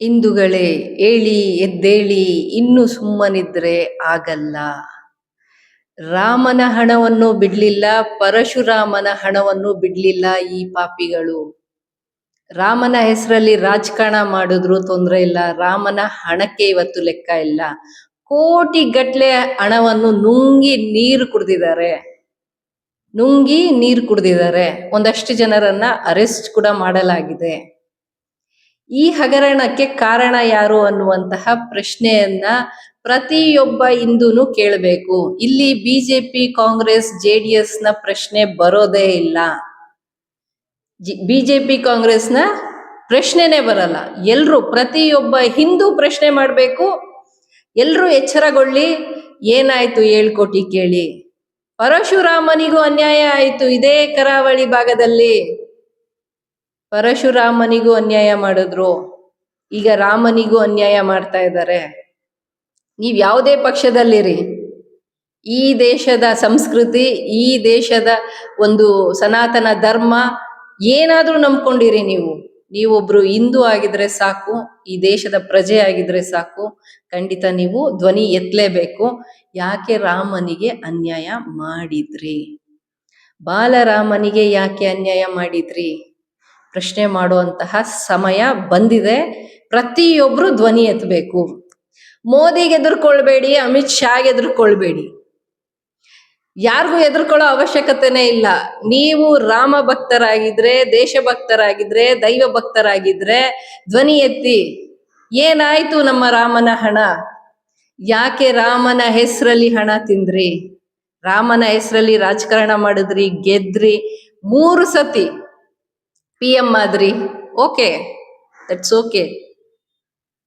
ಇಂದುಗಳೇ ಏಳಿ ಎದ್ದೇಳಿ ಇನ್ನು ಸುಮ್ಮನಿದ್ರೆ ಆಗಲ್ಲ. ರಾಮನ ಹಣವನ್ನು ಬಿಡ್ಲಿಲ್ಲ, ಪರಶುರಾಮನ ಹಣವನ್ನು ಬಿಡ್ಲಿಲ್ಲ ಈ ಪಾಪಿಗಳು. ರಾಮನ ಹೆಸರಲ್ಲಿ ರಾಜಕಾರಣ ಮಾಡಿದ್ರು ತೊಂದರೆ ಇಲ್ಲ, ರಾಮನ ಹಣಕ್ಕೆ ಇವತ್ತು ಲೆಕ್ಕ ಇಲ್ಲ. ಕೋಟಿಗಟ್ಲೆ ಹಣವನ್ನು ನುಂಗಿ ನೀರು ಕುಡಿದಿದ್ದಾರೆ. ಒಂದಷ್ಟು ಜನರನ್ನ ಅರೆಸ್ಟ್ ಕೂಡ ಮಾಡಲಾಗಿದೆ. ಈ ಹಗರಣಕ್ಕೆ ಕಾರಣ ಯಾರು ಅನ್ನುವಂತಹ ಪ್ರಶ್ನೆಯನ್ನ ಪ್ರತಿಯೊಬ್ಬ ಹಿಂದೂನು ಕೇಳಬೇಕು. ಇಲ್ಲಿ ಬಿಜೆಪಿ, ಕಾಂಗ್ರೆಸ್, JDS ನ ಪ್ರಶ್ನೆ ಬರೋದೇ ಇಲ್ಲ. ಬಿಜೆಪಿ, ಕಾಂಗ್ರೆಸ್ನ ಪ್ರಶ್ನೆನೇ ಬರಲ್ಲ. ಪ್ರತಿಯೊಬ್ಬ ಹಿಂದೂ ಪ್ರಶ್ನೆ ಮಾಡಬೇಕು. ಎಲ್ರೂ ಎಚ್ಚರಗೊಳ್ಳಿ. ಏನಾಯ್ತು ಹೇಳ್ಕೊಟಿ ಕೇಳಿ. ಪರಶುರಾಮನಿಗೂ ಅನ್ಯಾಯ ಆಯ್ತು ಇದೇ ಕರಾವಳಿ ಭಾಗದಲ್ಲಿ. ಪರಶುರಾಮನಿಗೂ ಅನ್ಯಾಯ ಮಾಡಿದ್ರು, ಈಗ ರಾಮನಿಗೂ ಅನ್ಯಾಯ ಮಾಡ್ತಾ ಇದ್ದಾರೆ. ನೀವ್ ಯಾವುದೇ ಪಕ್ಷದಲ್ಲಿರಿ, ಈ ದೇಶದ ಸಂಸ್ಕೃತಿ, ಈ ದೇಶದ ಒಂದು ಸನಾತನ ಧರ್ಮ ಏನಾದ್ರೂ ನಂಬ್ಕೊಂಡಿರಿ. ನೀವೊಬ್ರು ಹಿಂದೂ ಆಗಿದ್ರೆ ಸಾಕು, ಈ ದೇಶದ ಪ್ರಜೆ ಆಗಿದ್ರೆ ಸಾಕು, ಖಂಡಿತ ನೀವು ಧ್ವನಿ ಎತ್ತಲೇಬೇಕು. ಯಾಕೆ ರಾಮನಿಗೆ ಅನ್ಯಾಯ ಮಾಡಿದ್ರಿ? ಬಾಲರಾಮನಿಗೆ ಯಾಕೆ ಅನ್ಯಾಯ ಮಾಡಿದ್ರಿ? ಪ್ರಶ್ನೆ ಮಾಡುವಂತಹ ಸಮಯ ಬಂದಿದೆ. ಪ್ರತಿಯೊಬ್ರು ಧ್ವನಿ ಎತ್ತಬೇಕು. ಮೋದಿಗೆ ಎದುರ್ಕೊಳ್ಬೇಡಿ, ಅಮಿತ್ ಶಾಗೆ ಎದುರ್ಕೊಳ್ಬೇಡಿ, ಯಾರಿಗೂ ಎದುರ್ಕೊಳ್ಳೋ ಅವಶ್ಯಕತೆನೇ ಇಲ್ಲ. ನೀವು ರಾಮ ಭಕ್ತರಾಗಿದ್ರೆ, ದೇಶಭಕ್ತರಾಗಿದ್ರೆ, ದೈವ ಭಕ್ತರಾಗಿದ್ರೆ ಧ್ವನಿ ಎತ್ತಿ. ಏನಾಯ್ತು ನಮ್ಮ ರಾಮನ ಹಣ? ಯಾಕೆ ರಾಮನ ಹೆಸರಲ್ಲಿ ಹಣ ತಿಂದ್ರಿ? ರಾಮನ ಹೆಸರಲ್ಲಿ ರಾಜಕಾರಣ ಮಾಡಿದ್ರಿ, ಗೆದ್ರಿ, 3 ಸತಿ PM ಆದ್ರಿ. Okay, that's okay.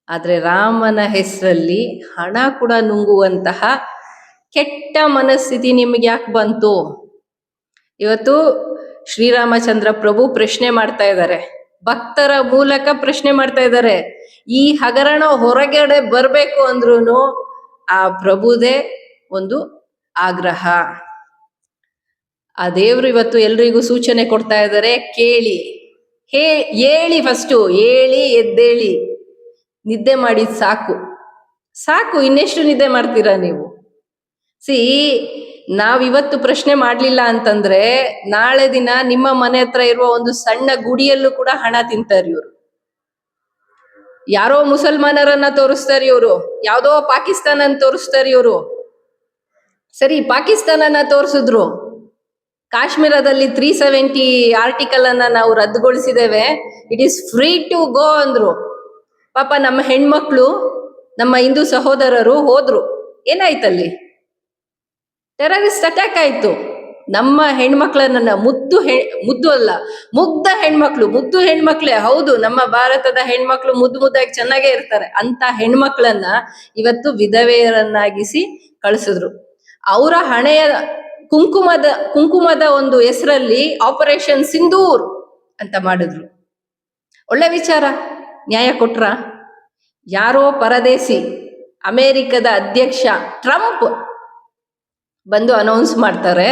ಆದ್ರೆ ರಾಮನ ಹೆಸರಲ್ಲಿ ಹಣ ಕೂಡ ನುಂಗುವಂತಹ ಕೆಟ್ಟ ಮನಸ್ಥಿತಿ ನಿಮ್ಗೆ ಯಾಕೆ ಬಂತು? ಇವತ್ತು ಶ್ರೀರಾಮಚಂದ್ರ ಪ್ರಭು ಪ್ರಶ್ನೆ ಮಾಡ್ತಾ ಇದ್ದಾರೆ, ಭಕ್ತರ ಮೂಲಕ ಪ್ರಶ್ನೆ ಮಾಡ್ತಾ ಇದ್ದಾರೆ. ಈ ಹಗರಣ ಹೊರಗಡೆ ಬರ್ಬೇಕು ಅಂದ್ರೂ ಆ ಪ್ರಭುದೇ ಒಂದು ಆಗ್ರಹ. ಆ ದೇವ್ರು ಇವತ್ತು ಎಲ್ರಿಗೂ ಸೂಚನೆ ಕೊಡ್ತಾ ಇದ್ದಾರೆ, ಕೇಳಿ. ಹೇಳಿ, ಫಸ್ಟು ಹೇಳಿ ಎದ್ದೇಳಿ. ನಿದ್ದೆ ಮಾಡಿದ್ ಸಾಕು, ಇನ್ನೆಷ್ಟು ನಿದ್ದೆ ಮಾಡ್ತೀರಾ ನೀವು? ನಾವಿವತ್ತು ಪ್ರಶ್ನೆ ಮಾಡ್ಲಿಲ್ಲ ಅಂತಂದ್ರೆ ನಾಳೆ ದಿನ ನಿಮ್ಮ ಮನೆ ಹತ್ರ ಇರುವ ಒಂದು ಸಣ್ಣ ಗುಡಿಯಲ್ಲೂ ಕೂಡ ಹಣ ತಿಂತಾರೆ ಇವ್ರು. ಯಾರೋ ಮುಸಲ್ಮಾನರನ್ನ ತೋರಿಸ್ತಾರೆ ಇವರು, ಯಾವ್ದೋ ಪಾಕಿಸ್ತಾನ ತೋರಿಸ್ತಾರೆ ಇವರು. ಸರಿ, ಪಾಕಿಸ್ತಾನನ ತೋರಿಸಿದ್ರು, ಕಾಶ್ಮೀರದಲ್ಲಿ 370 ಆರ್ಟಿಕಲ್ ಅನ್ನ ನಾವು ರದ್ದುಗೊಳಿಸಿದ್ದೇವೆ, it is free to go ಅಂದ್ರು. ಪಾಪ ನಮ್ಮ ಹೆಣ್ಮಕ್ಳು, ನಮ್ಮ ಹಿಂದೂ ಸಹೋದರರು ಹೋದ್ರು. ಏನಾಯ್ತಲ್ಲಿ? ಟೆರರಿಸ್ಟ್ ಅಟ್ಯಾಕ್ ಆಯ್ತು. ನಮ್ಮ ಹೆಣ್ಮಕ್ಳನ್ನ ಮುಗ್ಧ ಹೆಣ್ಮಕ್ಳೇ ಹೌದು. ನಮ್ಮ ಭಾರತದ ಹೆಣ್ಮಕ್ಳು ಮುದ್ದಾಗಿ ಚೆನ್ನಾಗೇ ಇರ್ತಾರೆ. ಅಂತ ಹೆಣ್ಮಕ್ಳನ್ನ ಇವತ್ತು ವಿಧವೆಯರನ್ನಾಗಿಸಿ ಕಳಿಸಿದ್ರು. ಅವರ ಹಣೆಯ ಕುಂಕುಮದ ಒಂದು ಹೆಸರಲ್ಲಿ ಆಪರೇಷನ್ ಸಿಂಧೂರ್ ಅಂತ ಮಾಡಿದ್ರು. ಒಳ್ಳೆ ವಿಚಾರ, ನ್ಯಾಯ ಕೊಟ್ರ? ಯಾರೋ ಪರದೇಸಿ ಅಮೆರಿಕದ ಅಧ್ಯಕ್ಷ ಟ್ರಂಪ್ ಬಂದು ಅನೌನ್ಸ್ ಮಾಡ್ತಾರೆ,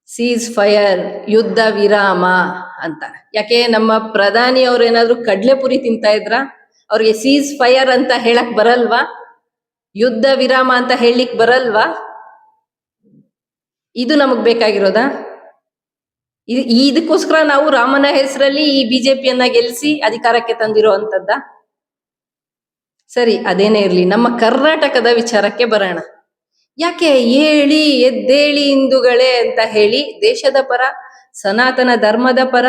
ಸೀಸ್ ಫೈರ್, ಯುದ್ಧ ವಿರಾಮ ಅಂತ. ಯಾಕೆ ನಮ್ಮ ಪ್ರಧಾನಿ ಅವ್ರು ಏನಾದ್ರು ಕಡ್ಲೆಪುರಿ ತಿಂತಾ ಇದ್ರ? ಅವ್ರಿಗೆ ಸೀಸ್ ಫೈರ್ ಅಂತ ಹೇಳಕ್ ಬರಲ್ವಾ? ಯುದ್ಧ ವಿರಾಮ ಅಂತ ಹೇಳಲಿಕ್ ಬರಲ್ವಾ? ಇದು ನಮಗ್ ಬೇಕಾಗಿರೋದಾ? ಇದಕ್ಕೋಸ್ಕರ ನಾವು ರಾಮನ ಹೆಸರಲ್ಲಿ ಈ ಬಿಜೆಪಿಯನ್ನ ಗೆಲ್ಲಿಸಿ ಅಧಿಕಾರಕ್ಕೆ ತಂದಿರೋ ಅಂತದ್ದ? ಸರಿ, ಅದೇನೇ ಇರ್ಲಿ, ನಮ್ಮ ಕರ್ನಾಟಕದ ವಿಚಾರಕ್ಕೆ ಬರೋಣ. ಯಾಕೆ ಹೇಳಿ ಎದ್ದೇಳಿ ಹಿಂದೂಗಳೇ ಅಂತ ಹೇಳಿ ದೇಶದ ಪರ, ಸನಾತನ ಧರ್ಮದ ಪರ,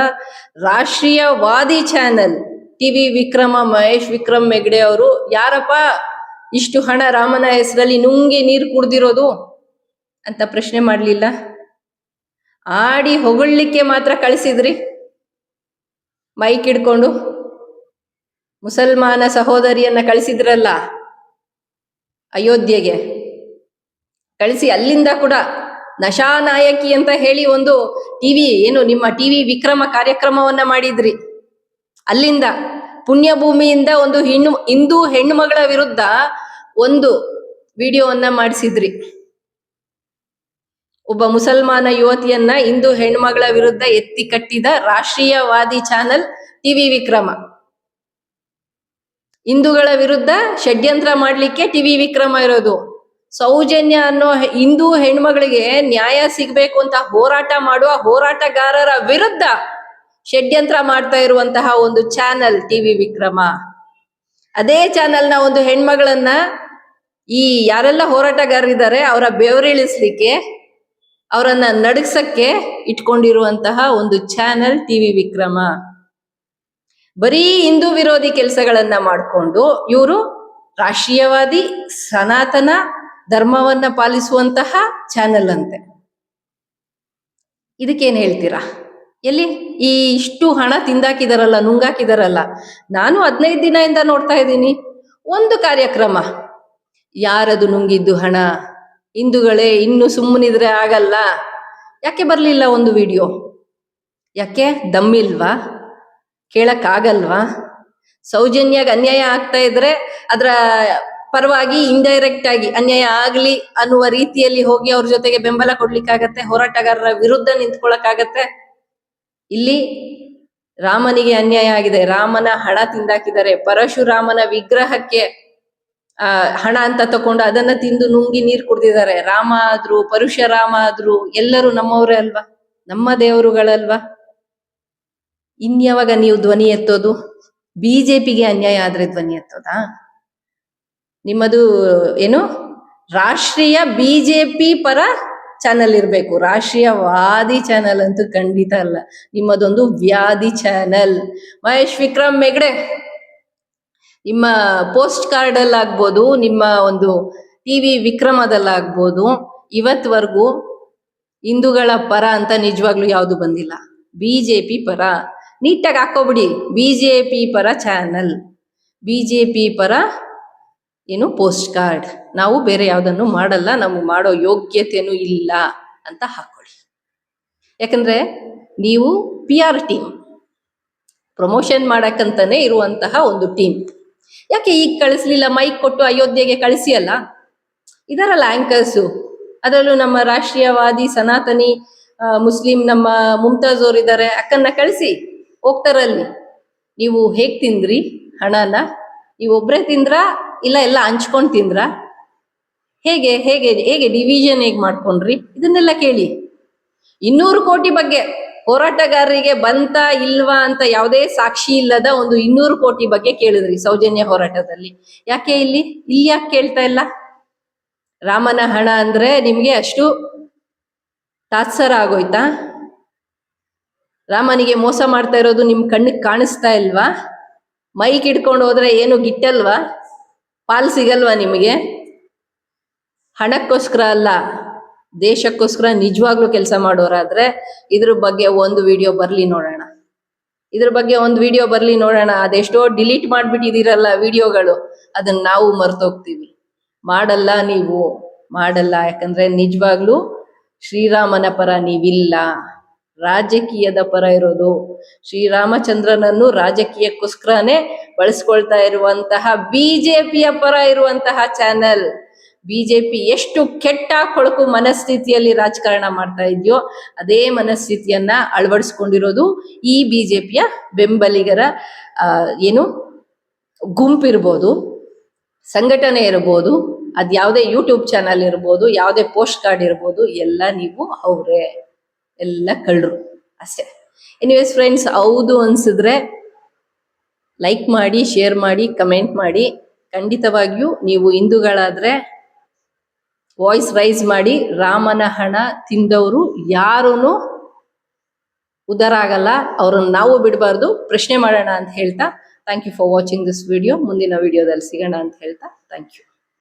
ರಾಷ್ಟ್ರೀಯವಾದಿ ಚಾನೆಲ್ TV ವಿಕ್ರಮ, ಮಹೇಶ್ ವಿಕ್ರಮ್ ಹೆಗ್ಡೆ ಅವರು, ಯಾರಪ್ಪ ಇಷ್ಟು ಹಣ ರಾಮನ ಹೆಸರಲ್ಲಿ ನುಂಗಿ ನೀರು ಕುಡ್ದಿರೋದು ಅಂತ ಪ್ರಶ್ನೆ ಮಾಡ್ಲಿಲ್ಲ. ಆಡಿ ಹೊಗಳಿಕ್ಕೆ ಮಾತ್ರ ಕಳಿಸಿದ್ರಿ. ಮೈಕ್ ಹಿಡ್ಕೊಂಡು ಮುಸಲ್ಮಾನ ಸಹೋದರಿಯನ್ನ ಕಳಿಸಿದ್ರಲ್ಲ ಅಯೋಧ್ಯೆಗೆ, ಕಳಿಸಿ ಅಲ್ಲಿಂದ ಕೂಡ ನಶಾನಾಯಕಿ ಅಂತ ಹೇಳಿ ಒಂದು ನಿಮ್ಮ TV ವಿಕ್ರಮ ಕಾರ್ಯಕ್ರಮವನ್ನ ಮಾಡಿದ್ರಿ. ಅಲ್ಲಿಂದ ಪುಣ್ಯ ಭೂಮಿಯಿಂದ ಒಂದು ಹಿಂದೂ ಹೆಣ್ಣುಮಗಳ ವಿರುದ್ಧ ಒಂದು ವಿಡಿಯೋವನ್ನ ಮಾಡಿಸಿದ್ರಿ. ಒಬ್ಬ ಮುಸಲ್ಮಾನ ಯುವತಿಯನ್ನ ಹಿಂದೂ ಹೆಣ್ಮಗಳ ವಿರುದ್ಧ ಎತ್ತಿ ಕಟ್ಟಿದ ರಾಷ್ಟ್ರೀಯವಾದಿ ಚಾನೆಲ್ TV ವಿಕ್ರಮ. ಹಿಂದೂಗಳ ವಿರುದ್ಧ ಷಡ್ಯಂತ್ರ ಮಾಡ್ಲಿಕ್ಕೆ ಟಿವಿ ವಿಕ್ರಮ ಇರೋದು. ಸೌಜನ್ಯ ಅನ್ನೋ ಹಿಂದೂ ಹೆಣ್ಮಗಳಿಗೆ ನ್ಯಾಯ ಸಿಗ್ಬೇಕು ಅಂತ ಹೋರಾಟ ಮಾಡುವ ಹೋರಾಟಗಾರರ ವಿರುದ್ಧ ಷಡ್ಯಂತ್ರ ಮಾಡ್ತಾ ಇರುವಂತಹ ಒಂದು ಚಾನಲ್ ಟಿವಿ ವಿಕ್ರಮ. ಅದೇ ಚಾನಲ್ನ ಒಂದು ಹೆಣ್ಮಗಳನ್ನ ಈ ಯಾರೆಲ್ಲ ಹೋರಾಟಗಾರರಿದ್ದಾರೆ ಅವರ ಬೆವರಿಳಿಸ್ಲಿಕ್ಕೆ, ಅವರನ್ನ ನಡಗ್ಸಕ್ಕೆ ಇಟ್ಕೊಂಡಿರುವಂತಹ ಒಂದು ಚಾನಲ್ ಟಿವಿ ವಿಕ್ರಮ. ಬರೀ ಹಿಂದೂ ವಿರೋಧಿ ಕೆಲಸಗಳನ್ನ ಮಾಡಿಕೊಂಡು ಇವರು ರಾಷ್ಟ್ರೀಯವಾದಿ ಸನಾತನ ಧರ್ಮವನ್ನ ಪಾಲಿಸುವಂತಹ ಚಾನೆಲ್ ಅಂತೆ. ಇದಕ್ಕೇನ್ ಹೇಳ್ತೀರಾ? ಎಲ್ಲಿ ಈ ಇಷ್ಟು ಹಣ ತಿಂದಾಕಿದಾರಲ್ಲ, ನುಂಗಾಕಿದಾರಲ್ಲ. ನಾನು 15 ದಿನದಿಂದ ನೋಡ್ತಾ ಇದ್ದೀನಿ ಒಂದು ಕಾರ್ಯಕ್ರಮ. ಯಾರದು ನುಂಗಿದ್ದು ಹಣ? ಹಿಂದೂಗಳೇ, ಇನ್ನು ಸುಮ್ಮನಿದ್ರೆ ಆಗಲ್ಲ. ಯಾಕೆ ಬರ್ಲಿಲ್ಲ ಒಂದು ವಿಡಿಯೋ? ಯಾಕೆ ದಮ್ಮಿಲ್ವಾ? ಕೇಳಕ್ಕಾಗಲ್ವಾ? ಸೌಜನ್ಯಾಗ ಅನ್ಯಾಯ ಆಗ್ತಾ ಇದ್ರೆ ಅದರ ಪರವಾಗಿ ಇಂಡೈರೆಕ್ಟ್ ಆಗಿ ಅನ್ಯಾಯ ಆಗ್ಲಿ ಅನ್ನುವ ರೀತಿಯಲ್ಲಿ ಹೋಗಿ ಅವ್ರ ಜೊತೆಗೆ ಬೆಂಬಲ ಕೊಡ್ಲಿಕ್ಕಾಗತ್ತೆ, ಹೋರಾಟಗಾರರ ವಿರುದ್ಧ ನಿಂತ್ಕೊಳಕ್ಕಾಗತ್ತೆ. ಇಲ್ಲಿ ರಾಮನಿಗೆ ಅನ್ಯಾಯ ಆಗಿದೆ, ರಾಮನ ಹಣ ತಿಂದಾಕಿದ್ದಾರೆ. ಪರಶುರಾಮನ ವಿಗ್ರಹಕ್ಕೆ ಹಣ ಅಂತ ತಕೊಂಡು ಅದನ್ನ ತಿಂದು ನುಂಗಿ ನೀರು ಕುಡ್ದಿದ್ದಾರೆ. ರಾಮ ಆದ್ರು ಪರಶುರಾಮ ಆದ್ರು ಎಲ್ಲರೂ ನಮ್ಮವರೇ ಅಲ್ವಾ, ನಮ್ಮ ದೇವರುಗಳಲ್ವಾ. ಇನ್ಯಾವಾಗ ನೀವು ಧ್ವನಿ ಎತ್ತೋದು? ಬಿಜೆಪಿಗೆ ಅನ್ಯಾಯ ಆದ್ರೆ ಧ್ವನಿ ಎತ್ತೋದಾ? ನಿಮ್ಮದು ಏನು ರಾಷ್ಟ್ರೀಯ ಬಿಜೆಪಿ ಪರ ಚಾನಲ್ ಇರ್ಬೇಕು, ರಾಷ್ಟ್ರೀಯವಾದಿ ಚಾನಲ್ ಅಂತೂ ಖಂಡಿತ ಅಲ್ಲ. ನಿಮ್ಮದೊಂದು ವ್ಯಾಧಿ ಚಾನಲ್. ಮಹೇಶ್ ವಿಕ್ರಮ್ ಹೆಗ್ಡೆ, ನಿಮ್ಮ ಪೋಸ್ಟ್ ಕಾರ್ಡ್ ಅಲ್ಲಿ ಆಗ್ಬೋದು, ನಿಮ್ಮ ಒಂದು ಟಿವಿ ವಿಕ್ರಮದಲ್ಲಾಗ್ಬೋದು, ಇವತ್ವರೆಗೂ ಹಿಂದೂಗಳ ಪರ ಅಂತ ನಿಜವಾಗ್ಲೂ ಯಾವುದು ಬಂದಿಲ್ಲ. ಬಿಜೆಪಿ ಪರ ನೀಟಾಗಿ ಹಾಕೋಬಿಡಿ, ಬಿಜೆಪಿ ಪರ ಚಾನಲ್, ಬಿಜೆಪಿ ಪರ ಏನು ಪೋಸ್ಟ್ ಕಾರ್ಡ್. ನಾವು ಬೇರೆ ಯಾವ್ದನ್ನು ಮಾಡಲ್ಲ, ನಮಗೆ ಮಾಡೋ ಯೋಗ್ಯತೆನೂ ಇಲ್ಲ ಅಂತ ಹಾಕೊಳ್ಳಿ. ಯಾಕಂದ್ರೆ ನೀವು PR ಟೀಮ್, ಪ್ರಮೋಷನ್ ಮಾಡಕ್ಕಂತಾನೆ ಇರುವಂತಹ ಒಂದು ಟೀಮ್. ಯಾಕೆ ಈಗ ಕಳಿಸ್ಲಿಲ್ಲ? ಮೈಕ್ ಕೊಟ್ಟು ಅಯೋಧ್ಯೆಗೆ ಕಳಿಸಿ ಅಲ್ಲ. ಇದರಲ್ಲ ಆಂಕರ್ಸು, ಅದರಲ್ಲೂ ನಮ್ಮ ರಾಷ್ಟ್ರೀಯವಾದಿ ಸನಾತನಿ ಮುಸ್ಲಿಂ ನಮ್ಮ ಮುಮ್ತಾಜ್ ಅವ್ರು ಇದ್ದಾರೆ, ಅಕ್ಕನ್ನ ಕಳಿಸಿ ಹೋಗ್ತಾರಲ್ಲಿ. ನೀವು ಹೇಗ್ ತಿಂದ್ರಿ ಹಣನ? ನೀವು ಒಬ್ರೇ ತಿಂದ್ರಾ ಇಲ್ಲ ಎಲ್ಲ ಹಂಚ್ಕೊಂಡ್ ತಿಂದ್ರಾ? ಹೇಗೆ ಹೇಗೆ ಹೇಗೆ ಡಿವಿಷನ್ ಹೇಗ್ ಮಾಡ್ಕೊಂಡ್ರಿ? ಇದನ್ನೆಲ್ಲ ಕೇಳಿ. 200 ಕೋಟಿ ಬಗ್ಗೆ ಹೋರಾಟಗಾರರಿಗೆ ಬಂತ ಇಲ್ವಾ ಅಂತ ಯಾವುದೇ ಸಾಕ್ಷಿ ಇಲ್ಲದ ಒಂದು 200 ಕೋಟಿ ಬಗ್ಗೆ ಕೇಳಿದ್ರಿ ಸೌಜನ್ಯ ಹೋರಾಟದಲ್ಲಿ. ಯಾಕೆ ಇಲ್ಲಿ ಯಾಕೆ ಕೇಳ್ತಾ ಇಲ್ಲ? ರಾಮನ ಹಣ ಅಂದ್ರೆ ನಿಮ್ಗೆ ಅಷ್ಟು ತಾತ್ಸರ ಆಗೋಯ್ತಾ? ರಾಮನಿಗೆ ಮೋಸ ಮಾಡ್ತಾ ಇರೋದು ನಿಮ್ ಕಣ್ಣಿಗೆ ಕಾಣಿಸ್ತಾ ಇಲ್ವಾ? ಮೈಕ್ ಹಿಡ್ಕೊಂಡು ಹೋದ್ರೆ ಏನು ಗಿಟ್ಟಲ್ವಾ? ಪಾಲ್ ಸಿಗಲ್ವಾ ನಿಮಗೆ? ಹಣಕ್ಕೋಸ್ಕರ ಅಲ್ಲ, ದೇಶಕ್ಕೋಸ್ಕರ ನಿಜವಾಗ್ಲೂ ಕೆಲಸ ಮಾಡೋರಾದ್ರೆ ಇದ್ರ ಬಗ್ಗೆ ಒಂದು ವಿಡಿಯೋ ಬರ್ಲಿ ನೋಡೋಣ. ಅದೆಷ್ಟೋ ಡಿಲೀಟ್ ಮಾಡ್ಬಿಟ್ಟಿದ್ದೀರಲ್ಲ ವಿಡಿಯೋಗಳು, ಅದನ್ನ ನಾವು ಮರ್ತೋಗ್ತೀವಿ. ಮಾಡಲ್ಲ, ನೀವು ಮಾಡಲ್ಲ. ಯಾಕಂದ್ರೆ ನಿಜವಾಗ್ಲೂ ಶ್ರೀರಾಮನ ಪರ ನೀವಿಲ್ಲ, ರಾಜಕೀಯದ ಪರ ಇರೋದು. ಶ್ರೀರಾಮಚಂದ್ರನನ್ನು ರಾಜಕೀಯಕ್ಕೋಸ್ಕರನೇ ಬಳಸ್ಕೊಳ್ತಾ ಇರುವಂತಹ ಬಿಜೆಪಿಯ ಪರ ಇರುವಂತಹ ಚಾನಲ್. ಬಿಜೆಪಿ ಎಷ್ಟು ಕೆಟ್ಟ ಕೊಳಕು ಮನಸ್ಥಿತಿಯಲ್ಲಿ ರಾಜಕಾರಣ ಮಾಡ್ತಾ ಇದೆಯೋ ಅದೇ ಮನಸ್ಥಿತಿಯನ್ನ ಅಳವಡಿಸ್ಕೊಂಡಿರೋದು ಈ ಬಿಜೆಪಿಯ ಬೆಂಬಲಿಗರ ಏನು ಗುಂಪಿರ್ಬೋದು, ಸಂಘಟನೆ ಇರ್ಬೋದು, ಅದ್ಯಾವುದೇ ಯೂಟ್ಯೂಬ್ ಚಾನಲ್ ಇರ್ಬೋದು, ಯಾವುದೇ ಪೋಸ್ಟ್ ಕಾರ್ಡ್ ಇರ್ಬೋದು, ಎಲ್ಲ ನೀವು ಅವರೇ, ಎಲ್ಲ ಕಳ್ಳರು ಅಷ್ಟೇ. ಎನಿವೇಸ್ ಫ್ರೆಂಡ್ಸ್, ಹೌದು ಅನ್ಸಿದ್ರೆ ಲೈಕ್ ಮಾಡಿ, ಶೇರ್ ಮಾಡಿ, ಕಮೆಂಟ್ ಮಾಡಿ. ಖಂಡಿತವಾಗಿಯೂ ನೀವು ಹಿಂದೂಗಳಾದ್ರೆ ವಾಯ್ಸ್ ರೈಸ್ ಮಾಡಿ. ರಾಮನ ಹಣ ತಿಂದವರು ಯಾರೂ ಉದ್ಧಾರ ಆಗಲ್ಲ, ಅವ್ರನ್ನ ನಾವು ಬಿಡಬಾರ್ದು, ಪ್ರಶ್ನೆ ಮಾಡೋಣ ಅಂತ ಹೇಳ್ತಾ thank you for watching this video. ಮುಂದಿನ ವಿಡಿಯೋದಲ್ಲಿ ಸಿಗೋಣ ಅಂತ ಹೇಳ್ತಾ ಥ್ಯಾಂಕ್ ಯು.